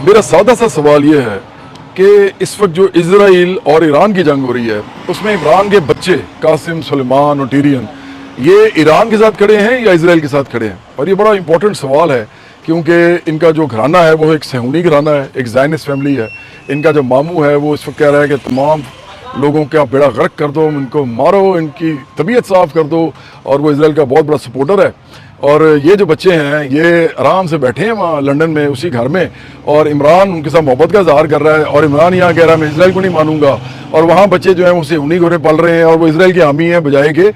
मेरा सादा सा सवाल ये है कि इस वक्त जो इजराइल और ईरान की जंग हो रही है उसमें इमरान के बच्चे कासिम, सुलेमान और टीरियन ये ईरान के साथ खड़े हैं या इजराइल के साथ खड़े हैं। और ये बड़ा इंपॉर्टेंट सवाल है क्योंकि इनका जो घराना है वो एक सहूनी घराना है, एक ज़ायनिस्ट फैमिली है। इनका जो मामू है वो इस वक्त कह रहा है कि तमाम लोगों का बेड़ा गर्क कर दो, इनको मारो, इनकी तबीयत साफ़ कर दो। और वो इजराइल का बहुत बड़ा सपोर्टर है। और ये जो बच्चे हैं ये आराम से बैठे हैं वहाँ लंदन में उसी घर में, और इमरान उनके साथ मोहब्बत का इजहार कर रहा है। और इमरान यहाँ कह रहा है मैं इजराइल को नहीं मानूंगा। और वहाँ बच्चे जो हैं उसे उन्हीं घोड़े पल रहे हैं और वो इजराइल के हामी हैं बजाय के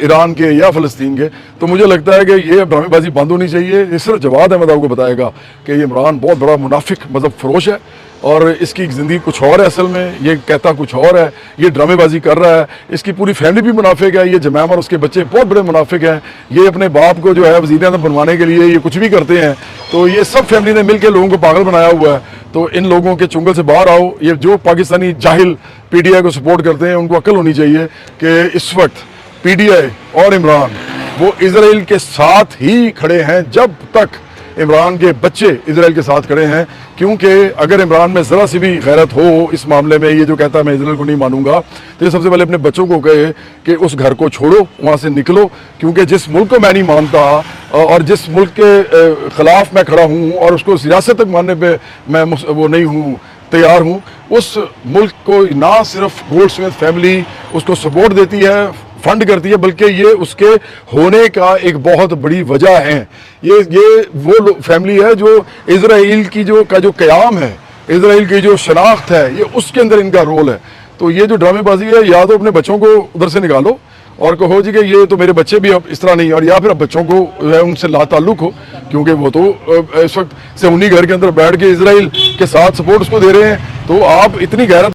ईरान के या फ़लस्तीन के। तो मुझे लगता है कि ये ड्रामेबाजी बंद होनी चाहिए। ये सिर्फ जवाद अहमद आपको बताएगा कि ये इमरान बहुत बड़ा मुनाफिक मज़हब फरोश है और इसकी ज़िंदगी कुछ और है, असल में ये कहता कुछ और है, ये ड्रामेबाजी कर रहा है। इसकी पूरी फैमिली भी मुनाफिक है। ये जमैम और उसके बच्चे बहुत बड़े मुनाफिक हैं। ये अपने बाप को जो है वज़ीर-ए-आज़म बनवाने के लिए ये कुछ भी करते हैं। तो ये सब फैमिली ने मिलकर लोगों को पागल बनाया हुआ है। तो इन लोगों के चुंगल से बाहर आओ। ये जो पाकिस्तानी जाहिल पीटीआई को सपोर्ट करते हैं उनको अक्ल होनी चाहिए कि इस वक्त पीटीआई और इमरान वो इजराइल के साथ ही खड़े हैं जब तक इमरान के बच्चे इजराइल के साथ खड़े हैं। क्योंकि अगर इमरान में ज़रा सी भी गैरत हो इस मामले में, ये जो कहता है मैं इजराइल को नहीं मानूंगा, तो ये सबसे पहले अपने बच्चों को कहे कि उस घर को छोड़ो, वहाँ से निकलो। क्योंकि जिस मुल्क को मैं नहीं मानता और जिस मुल्क के ख़िलाफ़ मैं खड़ा हूँ और उसको सियासत तक मानने पर मैं वो नहीं हूँ, तैयार हूँ, उस मुल्क को ना सिर्फ गोल्डस्मिथ फैमिली उसको सपोर्ट देती है, फंड करती है, बल्कि ये उसके होने का एक बहुत बड़ी वजह है। ये वो फैमिली है जो इजराइल की जो क़याम है, इजराइल की जो शनाख्त है, ये उसके अंदर इनका रोल है। तो ये जो ड्रामेबाजी है, या तो अपने बच्चों को उधर से निकालो और कहो जी कि ये तो मेरे बच्चे भी अब इस तरह नहीं, और या फिर अब बच्चों को उनसे लाताल्लुक हो क्योंकि वो तो इस वक्त से उन्हीं घर के अंदर बैठ के इजराइल के साथ सपोर्ट उसको दे रहे हैं। तो आप इतनी गैरत